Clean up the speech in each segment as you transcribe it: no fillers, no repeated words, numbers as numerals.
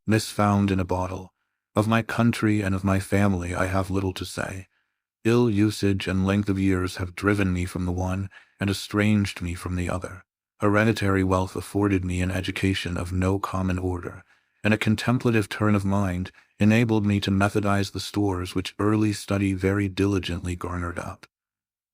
miss found in a bottle. Of my country and of my family I have little to say. Ill usage and length of years have driven me from the one and estranged me from the other. Hereditary wealth afforded me an education of no common order, and a contemplative turn of mind enabled me to methodize the stores which early study very diligently garnered up.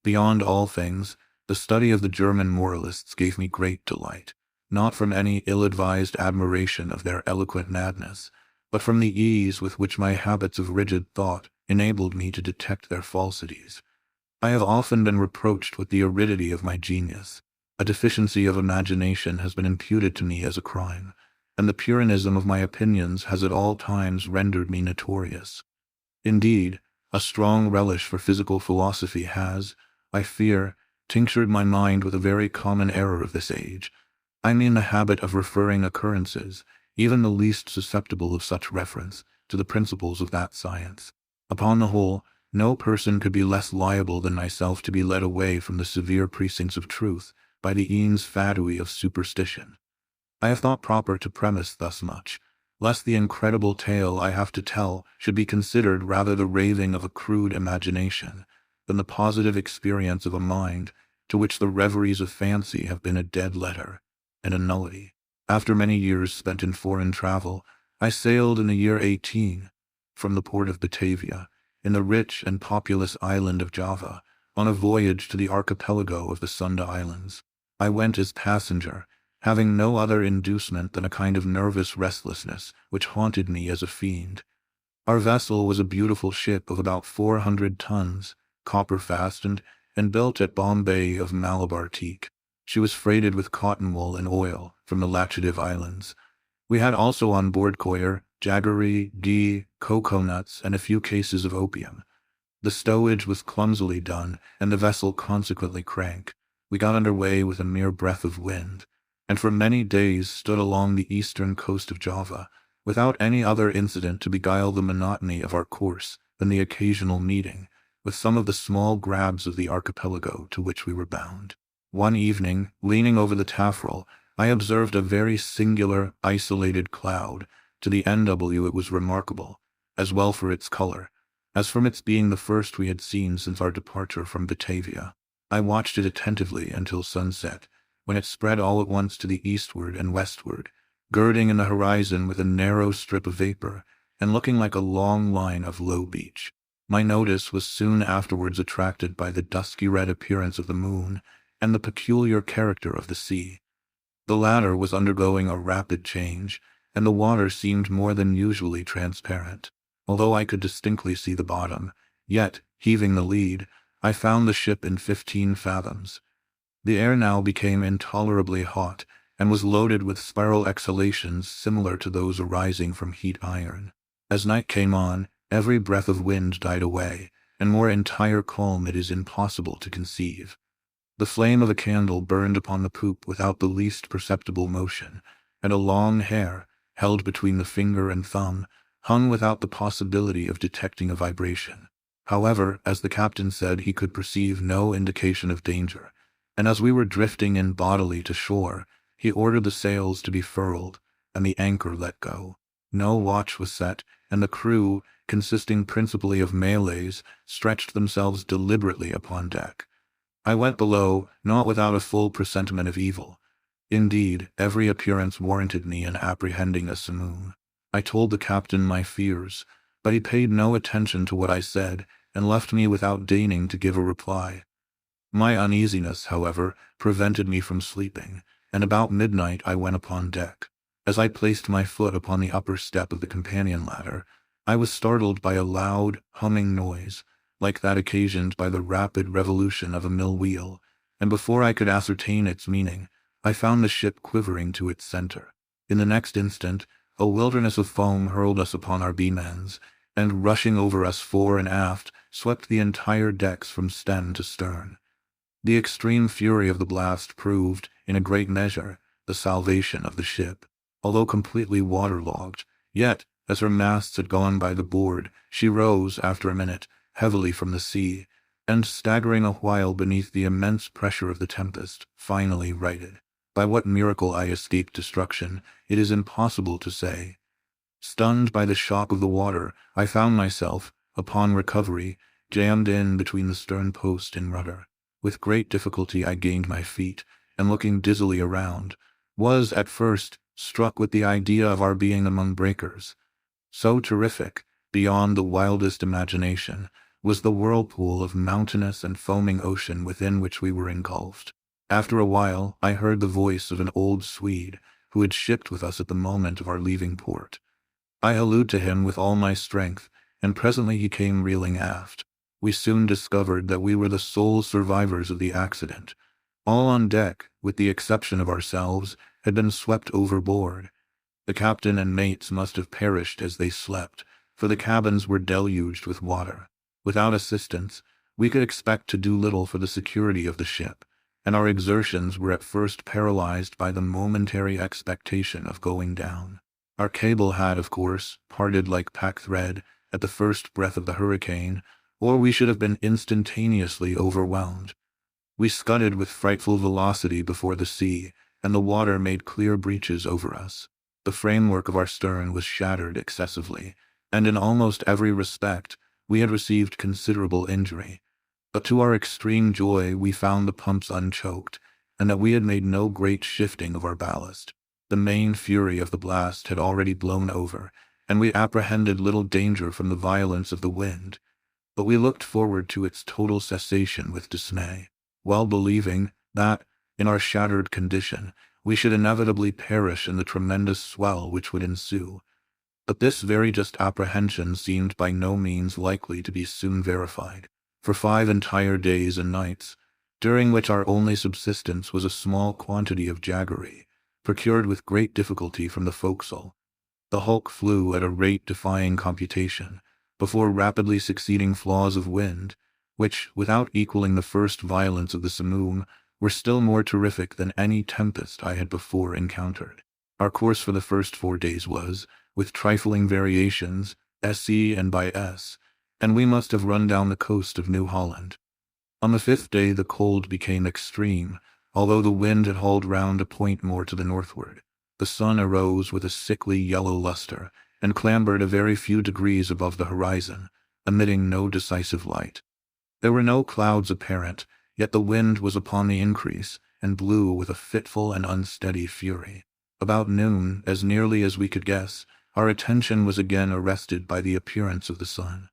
Beyond all things, the study of the German moralists gave me great delight, not from any ill-advised admiration of their eloquent madness, but from the ease with which my habits of rigid thought enabled me to detect their falsities. I have often been reproached with the aridity of my genius. A deficiency of imagination has been imputed to me as a crime, and the Puritanism of my opinions has at all times rendered me notorious. Indeed, a strong relish for physical philosophy has, I fear, tinctured my mind with a very common error of this age. I mean the habit of referring occurrences, even the least susceptible of such reference, to the principles of that science. Upon the whole, no person could be less liable than myself to be led away from the severe precincts of truth by the ens fadui of superstition. I have thought proper to premise thus much, lest the incredible tale I have to tell should be considered rather the raving of a crude imagination than the positive experience of a mind to which the reveries of fancy have been a dead letter and a nullity. After many years spent in foreign travel, I sailed in the year 18 from the port of Batavia, in the rich and populous island of Java, on a voyage to the archipelago of the Sunda Islands. I went as passenger, having no other inducement than a kind of nervous restlessness which haunted me as a fiend. Our vessel was a beautiful ship of about 400 tons, copper-fastened, and built at Bombay of Malabar teak. She was freighted with cotton wool and oil from the Laccadive Islands. We had also on board coir, jaggery, ghee, cocoa-nuts, and a few cases of opium. The stowage was clumsily done, and the vessel consequently crank. We got under way with a mere breath of wind, and for many days stood along the eastern coast of Java, without any other incident to beguile the monotony of our course than the occasional meeting with some of the small grabs of the archipelago to which we were bound. One evening, leaning over the taffrail, I observed a very singular, isolated cloud. To the NW it was remarkable, as well for its color, as from its being the first we had seen since our departure from Batavia. I watched it attentively until sunset, when it spread all at once to the eastward and westward, girding in the horizon with a narrow strip of vapor, and looking like a long line of low beach. My notice was soon afterwards attracted by the dusky red appearance of the moon and the peculiar character of the sea. The latter was undergoing a rapid change, and the water seemed more than usually transparent. Although I could distinctly see the bottom, yet, heaving the lead, I found the ship in 15 fathoms. The air now became intolerably hot, and was loaded with spiral exhalations similar to those arising from heat iron. As night came on, every breath of wind died away, and more entire calm it is impossible to conceive. The flame of a candle burned upon the poop without the least perceptible motion, and a long hair, held between the finger and thumb, hung without the possibility of detecting a vibration. However, as the captain said, he could perceive no indication of danger, and as we were drifting in bodily to shore, he ordered the sails to be furled and the anchor let go. No watch was set, and the crew, consisting principally of Malays, stretched themselves deliberately upon deck. I went below, not without a full presentiment of evil. Indeed, every appearance warranted me in apprehending a simoon. I told the captain my fears, but he paid no attention to what I said, and left me without deigning to give a reply. My uneasiness, however, prevented me from sleeping, and about midnight I went upon deck. As I placed my foot upon the upper step of the companion ladder, I was startled by a loud, humming noise, like that occasioned by the rapid revolution of a mill wheel, and before I could ascertain its meaning, I found the ship quivering to its center. In the next instant, a wilderness of foam hurled us upon our beam ends, and rushing over us fore and aft, swept the entire decks from stem to stern. The extreme fury of the blast proved, in a great measure, the salvation of the ship. Although completely waterlogged, yet, as her masts had gone by the board, she rose, after a minute, heavily from the sea, and staggering a while beneath the immense pressure of the tempest, finally righted. By what miracle I escaped destruction, it is impossible to say. Stunned by the shock of the water, I found myself, upon recovery, jammed in between the stern post and rudder. With great difficulty I gained my feet, and looking dizzily around, was, at first, struck with the idea of our being among breakers. So terrific, beyond the wildest imagination, was the whirlpool of mountainous and foaming ocean within which we were engulfed. After a while, I heard the voice of an old Swede, who had shipped with us at the moment of our leaving port. I hallooed to him with all my strength, and presently he came reeling aft. We soon discovered that we were the sole survivors of the accident. All on deck, with the exception of ourselves, had been swept overboard. The captain and mates must have perished as they slept, for the cabins were deluged with water. Without assistance, we could expect to do little for the security of the ship, and our exertions were at first paralyzed by the momentary expectation of going down. Our cable had, of course, parted like pack thread at the first breath of the hurricane, or we should have been instantaneously overwhelmed. We scudded with frightful velocity before the sea, and the water made clear breaches over us. The framework of our stern was shattered excessively, and in almost every respect we had received considerable injury. But to our extreme joy we found the pumps unchoked, and that we had made no great shifting of our ballast. The main fury of the blast had already blown over, and we apprehended little danger from the violence of the wind. But we looked forward to its total cessation with dismay, well believing that, in our shattered condition, we should inevitably perish in the tremendous swell which would ensue. But this very just apprehension seemed by no means likely to be soon verified. For 5 entire days and nights, during which our only subsistence was a small quantity of jaggery, procured with great difficulty from the forecastle, the hulk flew at a rate defying computation, before rapidly succeeding flaws of wind, which, without equaling the first violence of the simoom, were still more terrific than any tempest I had before encountered. Our course for the first 4 days was, with trifling variations, SE and by S, and we must have run down the coast of New Holland. On the 5th day the cold became extreme, although the wind had hauled round a point more to the northward. The sun arose with a sickly yellow luster, and clambered a very few degrees above the horizon, emitting no decisive light. There were no clouds apparent, yet the wind was upon the increase, and blew with a fitful and unsteady fury. About noon, as nearly as we could guess, our attention was again arrested by the appearance of the sun.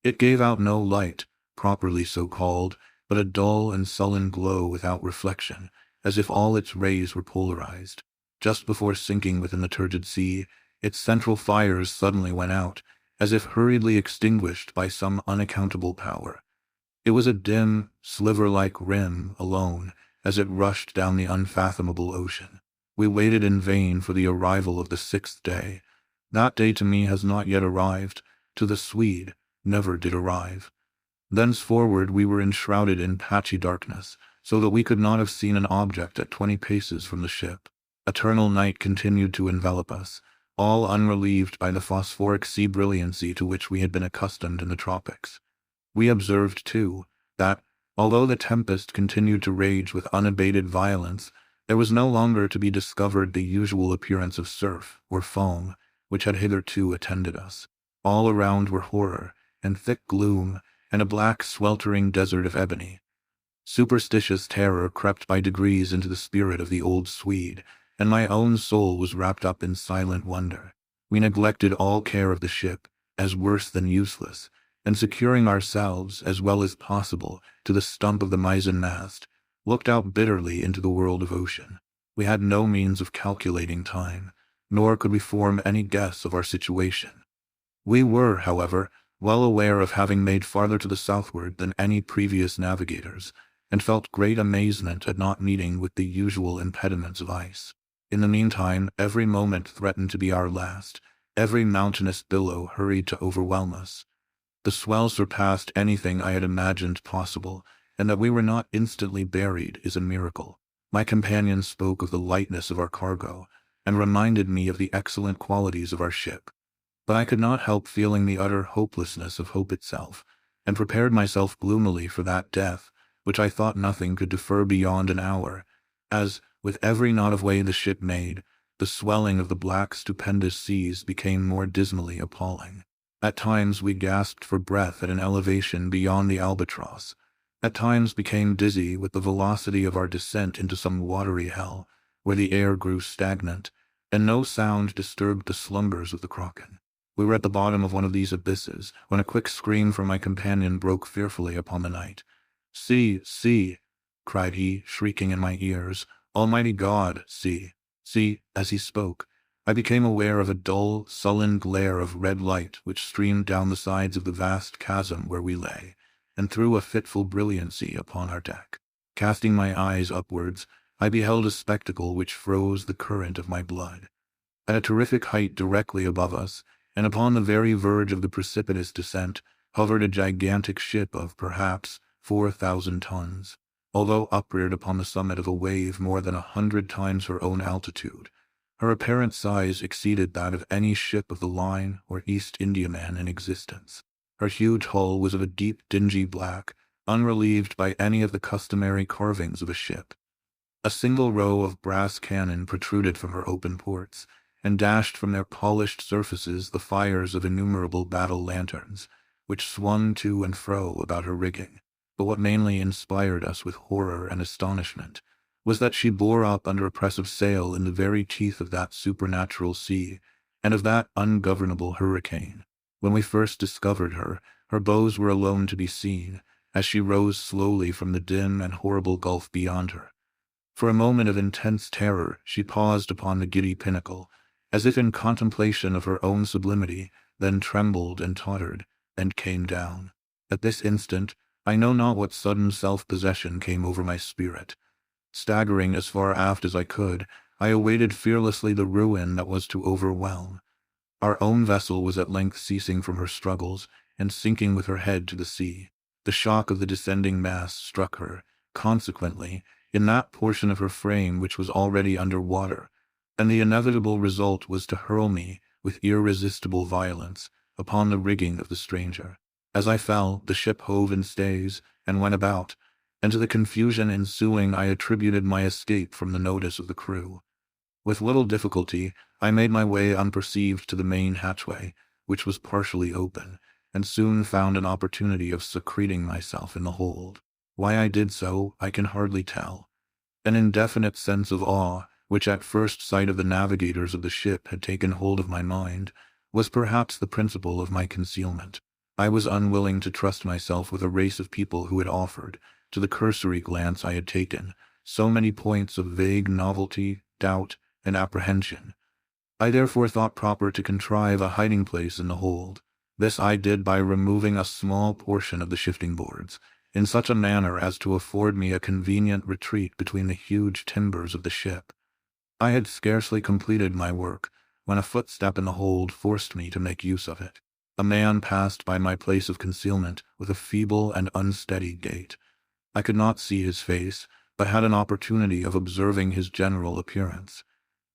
It gave out no light, properly so called, but a dull and sullen glow without reflection, as if all its rays were polarized. Just before sinking within the turgid sea, its central fires suddenly went out, as if hurriedly extinguished by some unaccountable power. It was a dim, sliver-like rim alone, as it rushed down the unfathomable ocean. We waited in vain for the arrival of the 6th day. That day to me has not yet arrived, to the Swede never did arrive. Thenceforward we were enshrouded in patchy darkness, so that we could not have seen an object at 20 paces from the ship. Eternal night continued to envelop us, all unrelieved by the phosphoric sea brilliancy to which we had been accustomed in the tropics. We observed, too, that, although the tempest continued to rage with unabated violence, there was no longer to be discovered the usual appearance of surf or foam which had hitherto attended us. All around were horror, and thick gloom, and a black sweltering desert of ebony. Superstitious terror crept by degrees into the spirit of the old Swede, and my own soul was wrapped up in silent wonder. We neglected all care of the ship, as worse than useless, and securing ourselves, as well as possible, to the stump of the mizzen-mast, looked out bitterly into the world of ocean. We had no means of calculating time, nor could we form any guess of our situation. We were, however, well aware of having made farther to the southward than any previous navigators, and felt great amazement at not meeting with the usual impediments of ice. In the meantime, every moment threatened to be our last. Every mountainous billow hurried to overwhelm us. The swell surpassed anything I had imagined possible, and that we were not instantly buried is a miracle. My companion spoke of the lightness of our cargo, and reminded me of the excellent qualities of our ship. But I could not help feeling the utter hopelessness of hope itself, and prepared myself gloomily for that death, which I thought nothing could defer beyond an hour, as, with every knot of way the ship made, the swelling of the black, stupendous seas became more dismally appalling. At times we gasped for breath at an elevation beyond the albatross. At times became dizzy with the velocity of our descent into some watery hell, where the air grew stagnant, and no sound disturbed the slumbers of the kraken. We were at the bottom of one of these abysses, when a quick scream from my companion broke fearfully upon the night. "See, see!" cried he, shrieking in my ears. "Almighty God, see, see!" As he spoke, I became aware of a dull, sullen glare of red light which streamed down the sides of the vast chasm where we lay, and threw a fitful brilliancy upon our deck. Casting my eyes upwards, I beheld a spectacle which froze the current of my blood. At a terrific height directly above us, and upon the very verge of the precipitous descent, hovered a gigantic ship of perhaps 4,000 tons. Although upreared upon the summit of a wave more than 100 times her own altitude, her apparent size exceeded that of any ship of the line or East Indiaman in existence. Her huge hull was of a deep, dingy black, unrelieved by any of the customary carvings of a ship. A single row of brass cannon protruded from her open ports, and dashed from their polished surfaces the fires of innumerable battle lanterns, which swung to and fro about her rigging. But what mainly inspired us with horror and astonishment was that she bore up under a press of sail in the very teeth of that supernatural sea, and of that ungovernable hurricane. When we first discovered her, her bows were alone to be seen, as she rose slowly from the dim and horrible gulf beyond her. For a moment of intense terror she paused upon the giddy pinnacle, as if in contemplation of her own sublimity, then trembled and tottered, and came down. At this instant, I know not what sudden self-possession came over my spirit. Staggering as far aft as I could, I awaited fearlessly the ruin that was to overwhelm. Our own vessel was at length ceasing from her struggles, and sinking with her head to the sea. The shock of the descending mass struck her, consequently, in that portion of her frame which was already under water, and the inevitable result was to hurl me, with irresistible violence, upon the rigging of the stranger. As I fell, the ship hove in stays, and went about, and to the confusion ensuing I attributed my escape from the notice of the crew. With little difficulty, I made my way unperceived to the main hatchway, which was partially open, and soon found an opportunity of secreting myself in the hold. Why I did so, I can hardly tell. An indefinite sense of awe, which at first sight of the navigators of the ship had taken hold of my mind, was perhaps the principle of my concealment. I was unwilling to trust myself with a race of people who had offered, to the cursory glance I had taken, so many points of vague novelty, doubt, and apprehension. I therefore thought proper to contrive a hiding place in the hold. This I did by removing a small portion of the shifting boards, in such a manner as to afford me a convenient retreat between the huge timbers of the ship. I had scarcely completed my work, when a footstep in the hold forced me to make use of it. A man passed by my place of concealment with a feeble and unsteady gait. I could not see his face, but had an opportunity of observing his general appearance.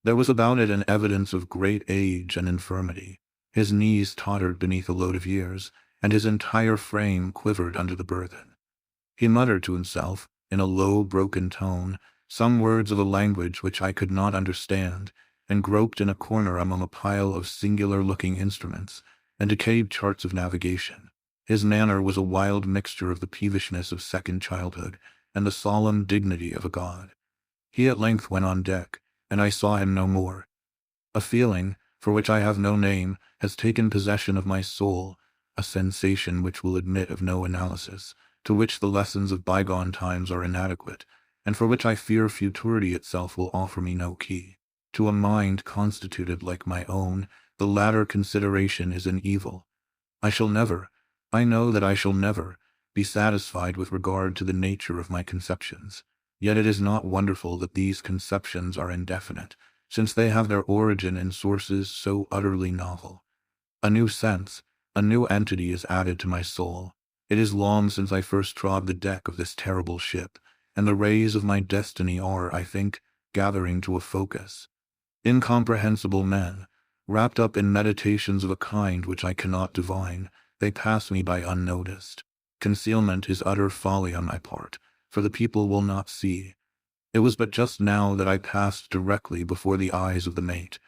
There was about it an evidence of great age and infirmity. His knees tottered beneath a load of years, and his entire frame quivered under the burthen. He muttered to himself, in a low, broken tone, some words of a language which I could not understand, and groped in a corner among a pile of singular-looking instruments and decayed charts of navigation. His manner was a wild mixture of the peevishness of second childhood and the solemn dignity of a god. He at length went on deck, and I saw him no more. A feeling, for which I have no name, has taken possession of my soul, a sensation which will admit of no analysis, to which the lessons of bygone times are inadequate, and for which I fear futurity itself will offer me no key. To a mind constituted like my own, the latter consideration is an evil. I know that I shall never, be satisfied with regard to the nature of my conceptions. Yet it is not wonderful that these conceptions are indefinite, since they have their origin in sources so utterly novel. A new sense, a new entity is added to my soul. It is long since I first trod the deck of this terrible ship, and the rays of my destiny are, I think, gathering to a focus. Incomprehensible men, wrapped up in meditations of a kind which I cannot divine, they pass me by unnoticed. Concealment is utter folly on my part, for the people will not see. It was but just now that I passed directly before the eyes of the mate.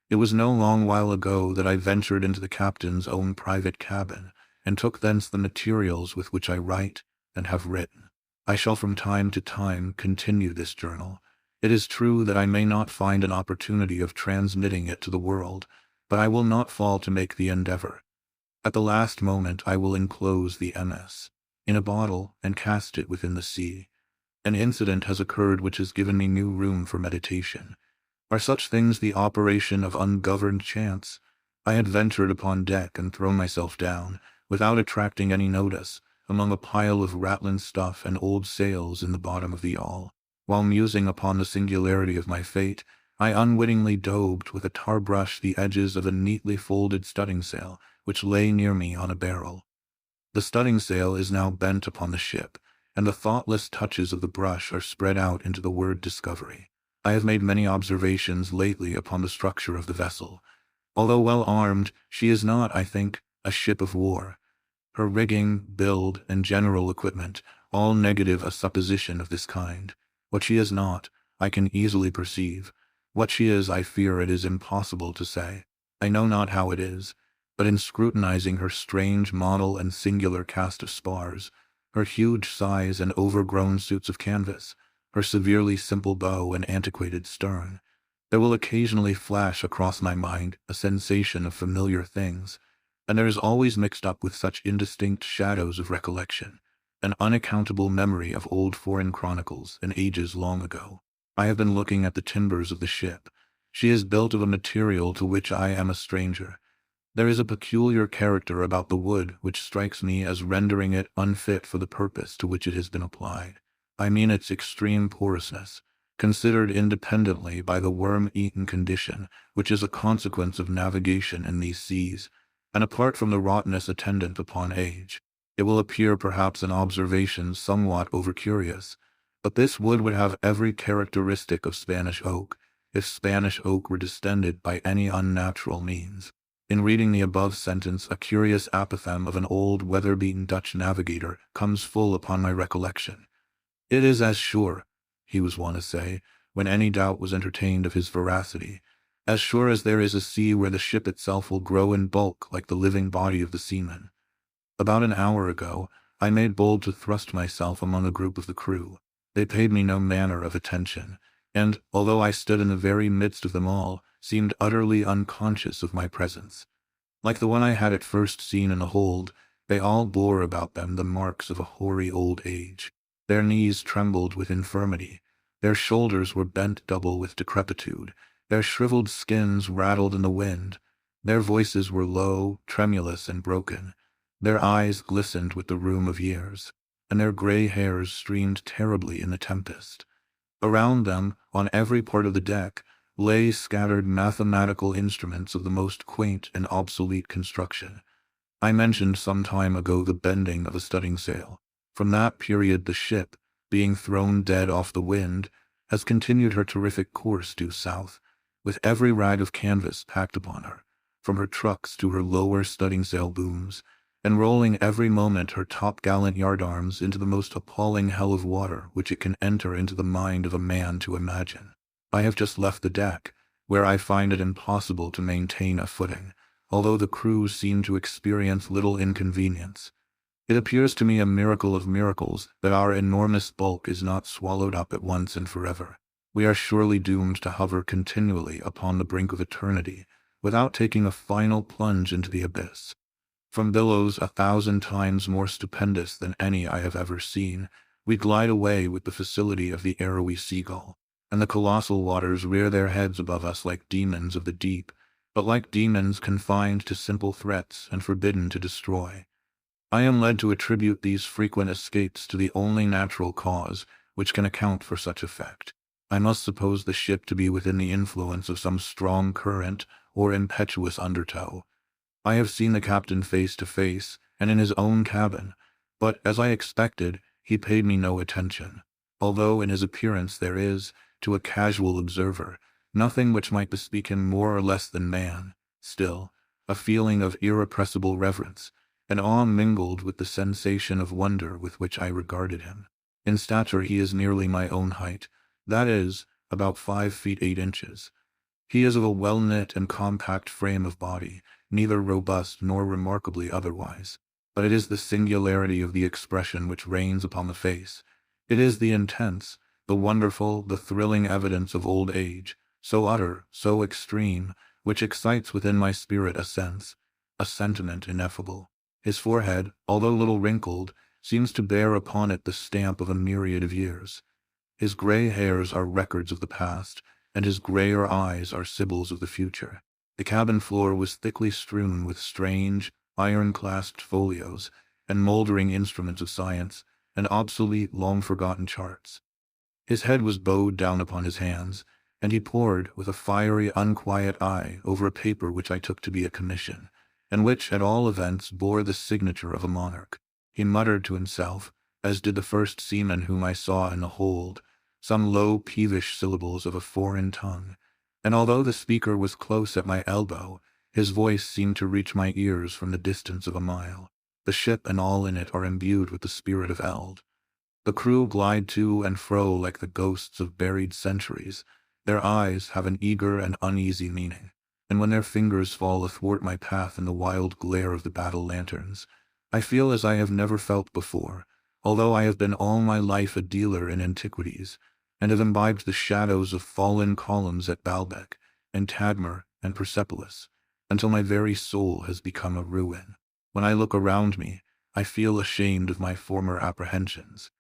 It was no long while ago that I ventured into the captain's own private cabin, and took thence the materials with which I write and have written. I shall from time to time continue this journal. It is true that I may not find an opportunity of transmitting it to the world, but I will not fall to make the endeavor. At the last moment I will enclose the MS in a bottle and cast it within the sea. An incident has occurred which has given me new room for meditation. Are such things the operation of ungoverned chance? I had ventured upon deck and thrown myself down, without attracting any notice, among a pile of rattling stuff and old sails in the bottom of the yawl. While musing upon the singularity of my fate, I unwittingly daubed with a tar brush the edges of a neatly folded studding sail, which lay near me on a barrel. The studding sail is now bent upon the ship, and the thoughtless touches of the brush are spread out into the word discovery. I have made many observations lately upon the structure of the vessel. Although well armed, she is not, I think, a ship of war. Her rigging, build, and general equipment all negative a supposition of this kind. What she is not, I can easily perceive. What she is, I fear it is impossible to say. I know not how it is, but in scrutinizing her strange model and singular cast of spars, her huge size and overgrown suits of canvas, her severely simple bow and antiquated stern, there will occasionally flash across my mind a sensation of familiar things, and there is always mixed up with such indistinct shadows of recollection, an unaccountable memory of old foreign chronicles and ages long ago. I have been looking at the timbers of the ship. She is built of a material to which I am a stranger. There is a peculiar character about the wood which strikes me as rendering it unfit for the purpose to which it has been applied. I mean its extreme porousness, considered independently by the worm-eaten condition which is a consequence of navigation in these seas, and apart from the rottenness attendant upon age. It will appear perhaps an observation somewhat over-curious, but this wood would have every characteristic of Spanish oak, if Spanish oak were distended by any unnatural means. In reading the above sentence, a curious apothegm of an old weather-beaten Dutch navigator comes full upon my recollection. "It is as sure," he was wont to say, when any doubt was entertained of his veracity, "as sure as there is a sea where the ship itself will grow in bulk like the living body of the seaman." About an hour ago, I made bold to thrust myself among a group of the crew. They paid me no manner of attention, and, although I stood in the very midst of them all, seemed utterly unconscious of my presence. Like the one I had at first seen in the hold, they all bore about them the marks of a hoary old age. Their knees trembled with infirmity, their shoulders were bent double with decrepitude, their shriveled skins rattled in the wind, their voices were low, tremulous, and broken, their eyes glistened with the rheum of years, and their gray hairs streamed terribly in the tempest. Around them, on every part of the deck, lay scattered mathematical instruments of the most quaint and obsolete construction. I mentioned some time ago the bending of a studding sail. From that period the ship, being thrown dead off the wind, has continued her terrific course due south, with every rag of canvas packed upon her, from her trucks to her lower studding sail booms, and rolling every moment her top-gallant yardarms into the most appalling hell of water which it can enter into the mind of a man to imagine. I have just left the deck, where I find it impossible to maintain a footing, although the crew seem to experience little inconvenience. It appears to me a miracle of miracles that our enormous bulk is not swallowed up at once and forever. We are surely doomed to hover continually upon the brink of eternity, without taking a final plunge into the abyss. From billows 1,000 times more stupendous than any I have ever seen, we glide away with the facility of the arrowy seagull, and the colossal waters rear their heads above us like demons of the deep, but like demons confined to simple threats and forbidden to destroy. I am led to attribute these frequent escapes to the only natural cause which can account for such effect. I must suppose the ship to be within the influence of some strong current or impetuous undertow. I have seen the captain face to face, and in his own cabin, but, as I expected, he paid me no attention, although in his appearance there is, to a casual observer, nothing which might bespeak him more or less than man. Still, a feeling of irrepressible reverence, an awe mingled with the sensation of wonder with which I regarded him. In stature he is nearly my own height, That is, about 5 feet 8 inches. He is of a well-knit and compact frame of body, neither robust nor remarkably otherwise. But it is the singularity of the expression which reigns upon the face. It is the intense, the wonderful, the thrilling evidence of old age, so utter, so extreme, which excites within my spirit a sense, a sentiment ineffable. His forehead, although little wrinkled, seems to bear upon it the stamp of a myriad of years. His gray hairs are records of the past, and his grayer eyes are symbols of the future. The cabin floor was thickly strewn with strange, iron-clasped folios, and moldering instruments of science, and obsolete, long-forgotten charts. His head was bowed down upon his hands, and he pored with a fiery, unquiet eye over a paper which I took to be a commission, and which, at all events, bore the signature of a monarch. He muttered to himself, as did the first seaman whom I saw in the hold, some low, peevish syllables of a foreign tongue, and although the speaker was close at my elbow, his voice seemed to reach my ears from the distance of a mile. The ship and all in it are imbued with the spirit of eld. The crew glide to and fro like the ghosts of buried centuries. Their eyes have an eager and uneasy meaning, and when their fingers fall athwart my path in the wild glare of the battle lanterns, I feel as I have never felt before, although I have been all my life a dealer in antiquities, and have imbibed the shadows of fallen columns at Baalbek, and Tadmor, and Persepolis, until my very soul has become a ruin. When I look around me, I feel ashamed of my former apprehensions.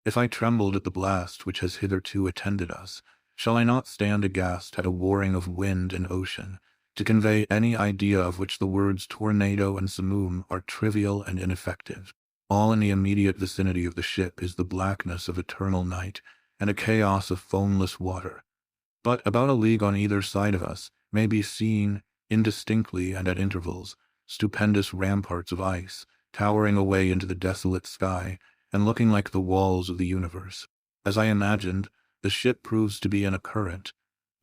If I trembled at the blast which has hitherto attended us, shall I not stand aghast at a warring of wind and ocean, to convey any idea of which the words tornado and simoom are trivial and ineffective? All in the immediate vicinity of the ship is the blackness of eternal night, and a chaos of foamless water. But about a league on either side of us may be seen, indistinctly and at intervals, stupendous ramparts of ice, towering away into the desolate sky, and looking like the walls of the universe. As I imagined, the ship proves to be in a current,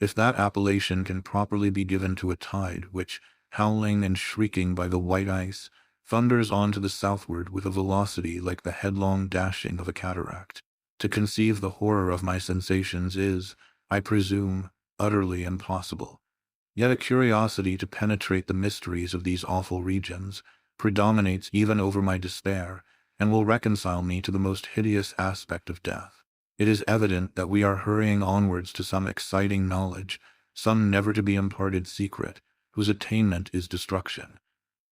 if that appellation can properly be given to a tide which, howling and shrieking by the white ice, thunders on to the southward with a velocity like the headlong dashing of a cataract. To conceive the horror of my sensations is, I presume, utterly impossible. Yet a curiosity to penetrate the mysteries of these awful regions predominates even over my despair, and will reconcile me to the most hideous aspect of death. It is evident that we are hurrying onwards to some exciting knowledge, some never-to-be-imparted secret, whose attainment is destruction.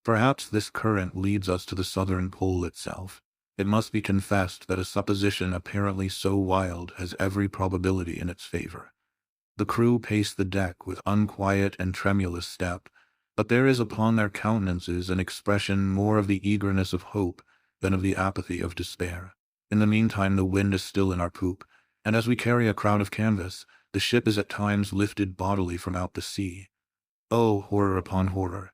Perhaps this current leads us to the southern pole itself. It must be confessed that a supposition apparently so wild has every probability in its favor. The crew pace the deck with unquiet and tremulous step, but there is upon their countenances an expression more of the eagerness of hope than of the apathy of despair. In the meantime the wind is still in our poop, and as we carry a crowd of canvas, the ship is at times lifted bodily from out the sea. Oh, horror upon horror!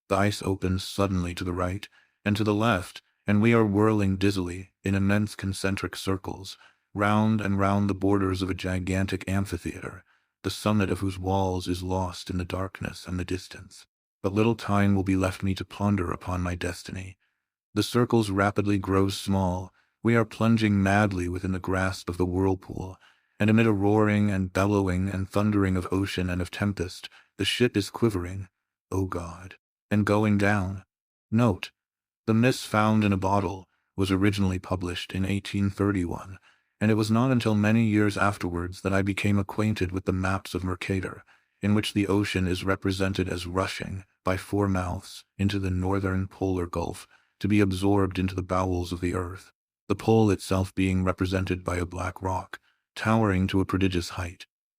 The ice opens suddenly to the right and to the left, and we are whirling dizzily, in immense concentric circles, round and round the borders of a gigantic amphitheater, the summit of whose walls is lost in the darkness and the distance. But little time will be left me to ponder upon my destiny. The circles rapidly grow small, we are plunging madly within the grasp of the whirlpool, and amid a roaring and bellowing and thundering of ocean and of tempest, the ship is quivering, O God, and going down. Note: The Miss Found in a Bottle was originally published in 1831, and it was not until many years afterwards that I became acquainted with the maps of Mercator, in which the ocean is represented as rushing, by 4 mouths, into the northern polar gulf, to be absorbed into the bowels of the earth, the pole itself being represented by a black rock, towering to a prodigious height.